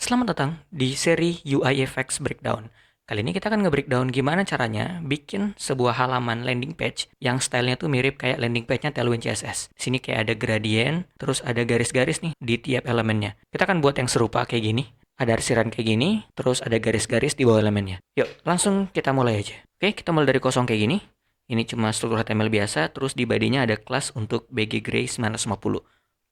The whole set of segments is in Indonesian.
Selamat datang di seri UIFX Breakdown. Kali ini kita akan nge-breakdown gimana caranya bikin sebuah halaman landing page yang stylenya tuh mirip kayak landing page-nya Tailwind CSS. Di sini kayak ada gradient, terus ada garis-garis nih di tiap elemennya. Kita akan buat yang serupa kayak gini. Ada arsiran kayak gini, terus ada garis-garis di bawah elemennya. Yuk, langsung kita mulai aja. Oke, kita mulai dari kosong kayak gini. Ini cuma struktur HTML biasa, terus di body-nya ada kelas untuk BG Gray 950.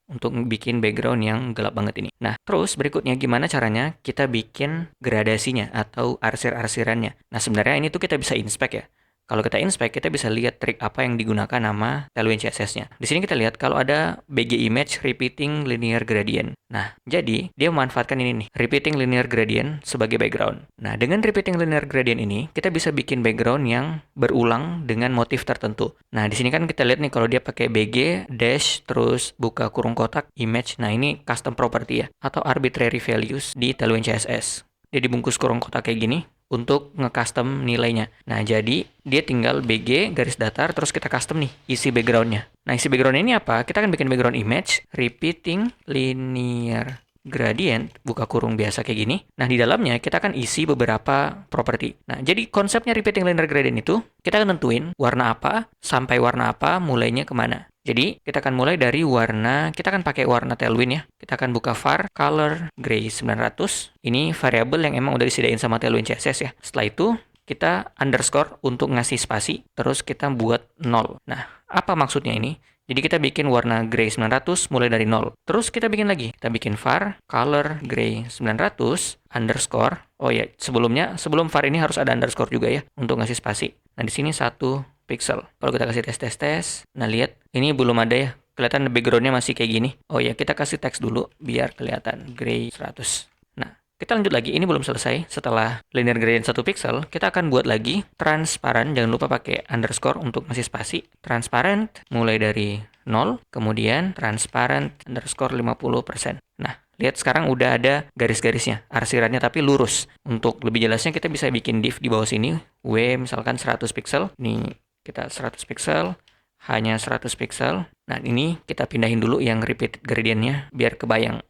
Untuk bikin background yang gelap banget ini. Nah, terus berikutnya gimana caranya kita bikin gradasinya atau arsir-arsirannya. Nah, sebenarnya ini tuh kita bisa inspect ya. Kalau kita inspect, kita bisa lihat trik apa yang digunakan nama Tailwind CSS-nya. Di sini kita lihat kalau ada BG image repeating linear gradient. Nah, jadi dia memanfaatkan ini nih, repeating linear gradient sebagai background. Nah, dengan repeating linear gradient ini, kita bisa bikin background yang berulang dengan motif tertentu. Nah, di sini kan kita lihat nih kalau dia pakai BG dash terus buka kurung kotak image. Nah, ini custom property ya atau arbitrary values di Tailwind CSS. Dia dibungkus kurung kotak kayak gini untuk nge-custom nilainya. Nah, jadi dia tinggal BG garis datar terus kita custom nih isi backgroundnya. Nah, isi background ini apa? Kita akan bikin background image repeating linear gradient, buka kurung biasa kayak gini. Nah, di dalamnya kita akan isi beberapa properti. Nah, jadi konsepnya repeating linear gradient itu, kita akan tentuin warna apa, sampai warna apa, mulainya kemana. Jadi, kita akan mulai dari warna, kita akan pakai warna Tailwind ya. Kita akan buka var color gray 900. Ini variabel yang emang udah disediain sama Tailwind CSS ya. Setelah itu, kita underscore untuk ngasih spasi, terus kita buat 0. Nah, apa maksudnya ini? Jadi kita bikin warna gray 900 mulai dari 0. Terus kita bikin lagi. Kita bikin var color gray 900 underscore. Oh ya, sebelum var ini harus ada underscore juga ya untuk ngasih spasi. Nah, di sini 1 pixel. Kalau kita kasih tes. Nah, lihat ini belum ada ya. Kelihatan backgroundnya masih kayak gini. Oh ya, kita kasih teks dulu biar kelihatan gray 100. Nah, kita lanjut lagi. Ini belum selesai. Setelah linear gradient 1 pixel, kita akan buat lagi transparan. Jangan lupa pakai underscore untuk ngasih spasi. Transparent mulai dari 0, kemudian transparent underscore 50%. Nah, lihat sekarang udah ada garis-garisnya, arsirannya tapi lurus. Untuk lebih jelasnya kita bisa bikin div di bawah sini. W misalkan 100 pixel. Nih, kita 100 pixel, hanya 100 pixel. Nah, ini kita pindahin dulu yang repeat gradientnya biar kebayang.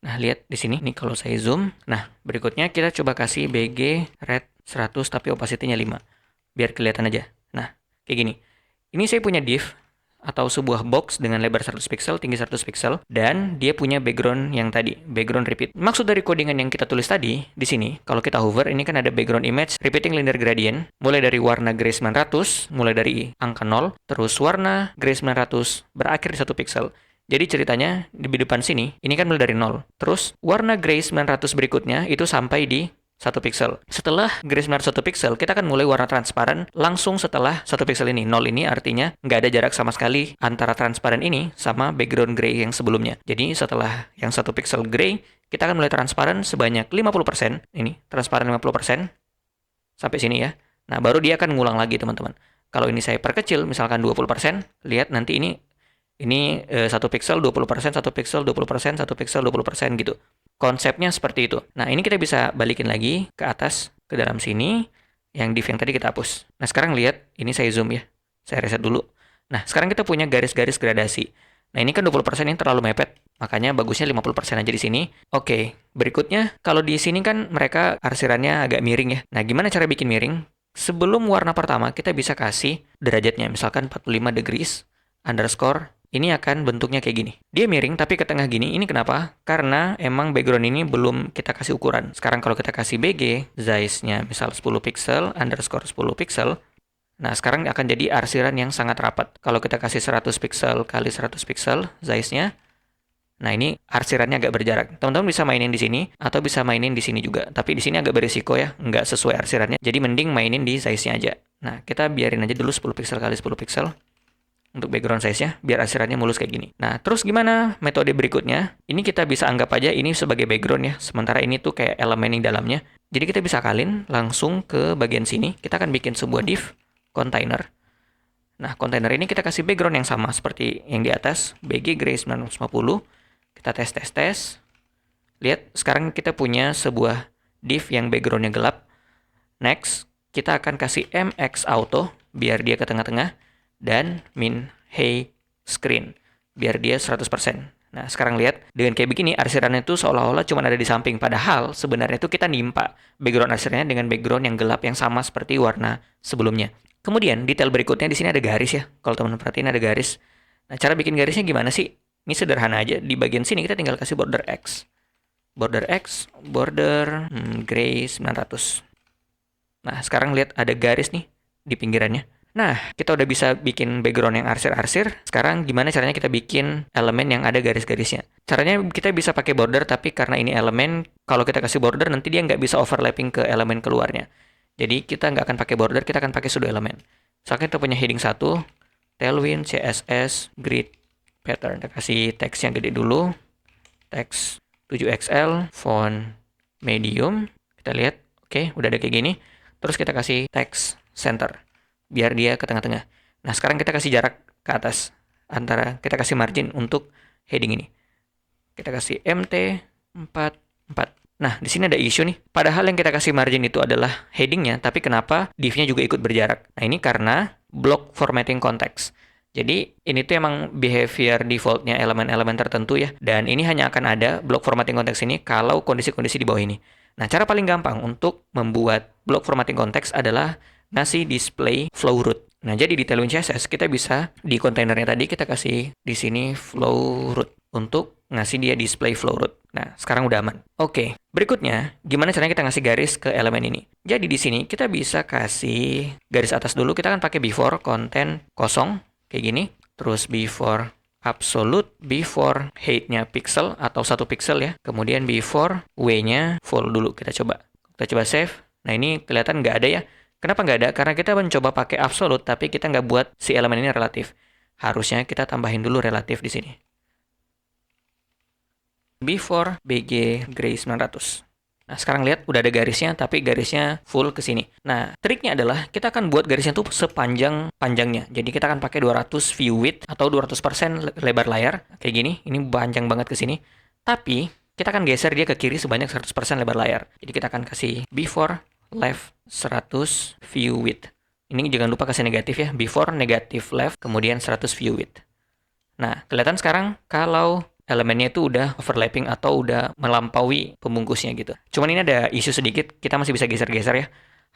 Nah, lihat di sini nih kalau saya zoom. Nah, berikutnya kita coba kasih BG red 100 tapi opacity-nya 5. Biar kelihatan aja. Nah, kayak gini. Ini saya punya div atau sebuah box dengan lebar 100 pixel, tinggi 100 pixel, dan dia punya background yang tadi, background repeat. Maksud dari codingan yang kita tulis tadi, di sini, kalau kita hover, ini kan ada background image, repeating linear gradient, mulai dari warna gray 900, mulai dari angka 0, terus warna gray 900, berakhir di 1 pixel. Jadi ceritanya, di depan sini, ini kan mulai dari 0. Terus, warna gray 900 berikutnya, itu sampai di 1 pixel. Setelah gray 901 pixel, kita akan mulai warna transparan langsung setelah 1 pixel ini. 0 ini artinya nggak ada jarak sama sekali antara transparan ini sama background gray yang sebelumnya. Jadi setelah yang 1 pixel gray, kita akan mulai transparan sebanyak 50%. Ini, transparan 50%. Sampai sini ya. Nah, baru dia akan ngulang lagi teman-teman. Kalau ini saya perkecil, misalkan 20%, lihat nanti ini 1 pixel 20%, 1 pixel 20%, 1 pixel 20% gitu. Konsepnya seperti itu. Nah, ini kita bisa balikin lagi ke atas, ke dalam sini, yang div yang tadi kita hapus. Nah, sekarang lihat, ini saya zoom ya. Saya reset dulu. Nah, sekarang kita punya garis-garis gradasi. Nah, ini kan 20% ini terlalu mepet. Makanya bagusnya 50% aja di sini. Oke, berikutnya, kalau di sini kan mereka arsirannya agak miring ya. Nah, gimana cara bikin miring? Sebelum warna pertama, kita bisa kasih derajatnya. Misalkan 45 degrees, underscore, ini akan bentuknya kayak gini. Dia miring tapi ke tengah gini. Ini kenapa? Karena emang background ini belum kita kasih ukuran. Sekarang kalau kita kasih BG, size-nya misal 10 pixel, underscore 10 pixel. Nah, sekarang akan jadi arsiran yang sangat rapat. Kalau kita kasih 100 pixel kali 100 pixel size-nya, nah ini arsirannya agak berjarak. Teman-teman bisa mainin di sini atau bisa mainin di sini juga. Tapi di sini agak berisiko ya, nggak sesuai arsirannya. Jadi mending mainin di size-nya aja. Nah, kita biarin aja dulu 10 pixel kali 10 pixel. Untuk background size-nya, biar arsirannya mulus kayak gini. Nah, terus gimana metode berikutnya? Ini kita bisa anggap aja ini sebagai background ya, sementara ini tuh kayak elemen di dalamnya. Jadi kita bisa akalin langsung ke bagian sini, kita akan bikin sebuah div container. Nah, container ini kita kasih background yang sama seperti yang di atas, BG Gray 950. Kita tes. Lihat, sekarang kita punya sebuah div yang backgroundnya gelap. Next, kita akan kasih MX Auto, biar dia ke tengah-tengah. Dan min hey screen biar dia 100%. Nah, sekarang lihat, dengan kayak begini, arsirannya itu seolah-olah cuma ada di samping. Padahal, sebenarnya itu kita nimpa background arsirannya dengan background yang gelap yang sama seperti warna sebelumnya. Kemudian, detail berikutnya di sini ada garis ya. Kalau teman-teman perhatiin ada garis. Nah, cara bikin garisnya gimana sih? Ini sederhana aja. Di bagian sini kita tinggal kasih border X. Border X, border gray 900. Nah, sekarang lihat ada garis nih di pinggirannya. Nah, kita udah bisa bikin background yang arsir-arsir. Sekarang gimana caranya kita bikin elemen yang ada garis-garisnya? Caranya kita bisa pakai border, tapi karena ini elemen, kalau kita kasih border nanti dia nggak bisa overlapping ke elemen keluarnya. Jadi kita nggak akan pakai border, kita akan pakai pseudo elemen. Misalkan kita punya heading 1, Tailwind, CSS, Grid, Pattern. Kita kasih teks yang gede dulu. Teks 7XL, font medium. Kita lihat, oke, udah ada kayak gini. Terus kita kasih teks center, biar dia ke tengah-tengah. Nah, sekarang kita kasih jarak ke atas. Kita kasih margin untuk heading ini. Kita kasih MT 44. Nah, di sini ada isu nih. Padahal yang kita kasih margin itu adalah headingnya, tapi kenapa div-nya juga ikut berjarak? Nah, ini karena block formatting context. Jadi, ini tuh emang behavior defaultnya elemen-elemen tertentu ya. Dan ini hanya akan ada block formatting context ini kalau kondisi-kondisi di bawah ini. Nah, cara paling gampang untuk membuat block formatting context adalah ngasih display flow root. Nah, jadi di Tailwind CSS kita bisa di kontainernya tadi kita kasih di sini flow root untuk ngasih dia display flow root. Nah, sekarang udah aman. Oke, berikutnya gimana caranya kita ngasih garis ke elemen ini? Jadi di sini kita bisa kasih garis atas dulu. Kita akan pakai before content kosong kayak gini. Terus before absolute, before height-nya pixel atau 1 pixel ya. Kemudian before w-nya full dulu. Kita coba save. Nah, ini kelihatan nggak ada ya. Kenapa nggak ada? Karena kita mencoba pakai absolute, tapi kita nggak buat si elemen ini relatif. Harusnya kita tambahin dulu relatif di sini. Before bg gray 900. Nah, sekarang lihat udah ada garisnya, tapi garisnya full ke sini. Nah, triknya adalah kita akan buat garisnya tuh sepanjang-panjangnya. Jadi kita akan pakai 200 view width atau 200% lebar layar. Kayak gini, ini panjang banget ke sini. Tapi, kita akan geser dia ke kiri sebanyak 100% lebar layar. Jadi kita akan kasih before left 100 view width. Ini jangan lupa kasih negatif ya. Before negative left, kemudian 100 view width. Nah, kelihatan sekarang kalau elemennya itu udah overlapping atau udah melampaui pembungkusnya gitu. Cuman ini ada isu sedikit, kita masih bisa geser-geser ya.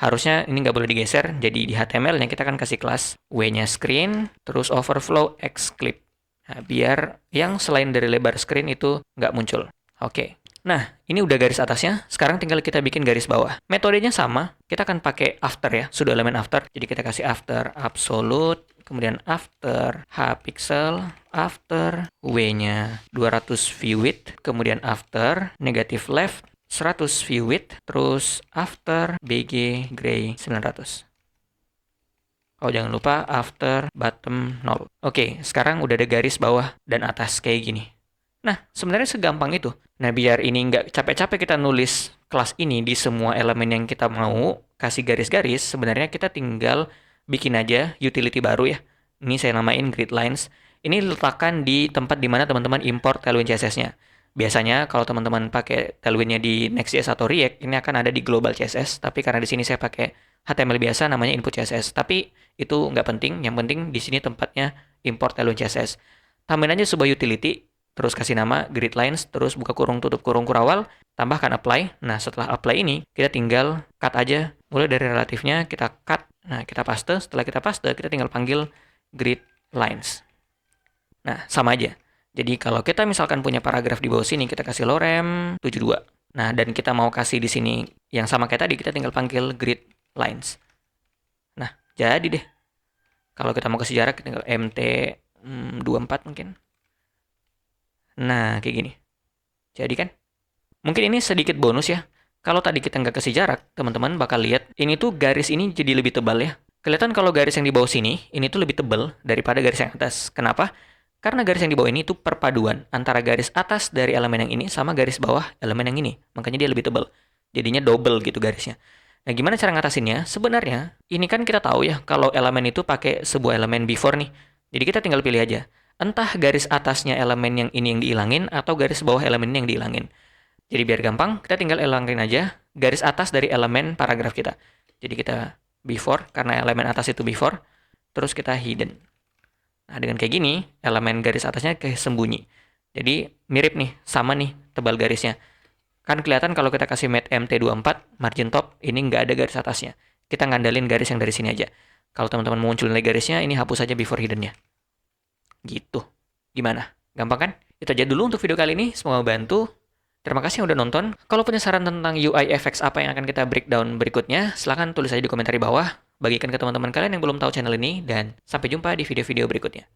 Harusnya ini nggak boleh digeser, jadi di HTML-nya kita akan kasih kelas W-nya screen, terus overflow X clip. Nah, biar yang selain dari lebar screen itu nggak muncul. Oke. Nah, ini udah garis atasnya, sekarang tinggal kita bikin garis bawah. Metodenya sama, kita akan pakai after ya, pseudo elemen after. Jadi kita kasih after absolute, kemudian after h pixel, after w-nya 200 view width, kemudian after negative left 100 view width, terus after bg gray 900. Oh, jangan lupa after bottom 0. Oke, sekarang udah ada garis bawah dan atas kayak gini. Nah, sebenarnya segampang itu. Nah, biar ini nggak capek-capek kita nulis kelas ini di semua elemen yang kita mau kasih garis-garis, sebenarnya kita tinggal bikin aja utility baru ya. Ini saya namain grid lines. Ini letakkan di tempat di mana teman-teman import Tailwind CSS-nya. Biasanya kalau teman-teman pakai Tailwind-nya di Next.js atau React, ini akan ada di global CSS. Tapi karena di sini saya pakai HTML biasa, namanya input CSS. Tapi itu nggak penting. Yang penting di sini tempatnya import Tailwind CSS. Tambahin aja sebuah utility, terus kasih nama grid lines, terus buka kurung tutup kurung kurawal, tambahkan apply. Nah, setelah apply ini, kita tinggal cut aja. Mulai dari relatifnya, kita cut. Nah, kita paste. Setelah kita paste, kita tinggal panggil grid lines. Nah, sama aja. Jadi kalau kita misalkan punya paragraf di bawah sini, kita kasih lorem 72. Nah, dan kita mau kasih di sini yang sama kayak tadi, kita tinggal panggil grid lines. Nah, jadi deh. Kalau kita mau kasih jarak, kita tinggal mt 24 mungkin. Nah, kayak gini. Jadi kan? Mungkin ini sedikit bonus ya. Kalau tadi kita nggak kasih jarak, teman-teman bakal lihat ini tuh garis ini jadi lebih tebal ya. Kelihatan kalau garis yang di bawah sini, ini tuh lebih tebal daripada garis yang atas. Kenapa? Karena garis yang di bawah ini tuh perpaduan antara garis atas dari elemen yang ini sama garis bawah elemen yang ini. Makanya dia lebih tebal. Jadinya double gitu garisnya. Nah, gimana cara ngatasinnya? Sebenarnya, ini kan kita tahu ya, kalau elemen itu pakai sebuah elemen before nih. Jadi kita tinggal pilih aja. Entah garis atasnya elemen yang ini yang dihilangin, atau garis bawah elemen ini yang dihilangin. Jadi biar gampang, kita tinggal hilangin aja garis atas dari elemen paragraf kita. Jadi kita before, karena elemen atas itu before, terus kita hidden. Nah, dengan kayak gini, elemen garis atasnya kayak sembunyi. Jadi mirip nih, sama nih tebal garisnya. Kan kelihatan kalau kita kasih mat MT24, margin top, ini nggak ada garis atasnya. Kita ngandalin garis yang dari sini aja. Kalau teman-teman mau munculin lagi garisnya, ini hapus aja before hidden-nya. Gitu. Gimana? Gampang kan? Itu aja dulu untuk video kali ini, semoga membantu. Terima kasih yang udah nonton. Kalau punya saran tentang UI FX apa yang akan kita breakdown berikutnya, silahkan tulis aja di komentar di bawah. Bagikan ke teman-teman kalian yang belum tahu channel ini, dan sampai jumpa di video-video berikutnya.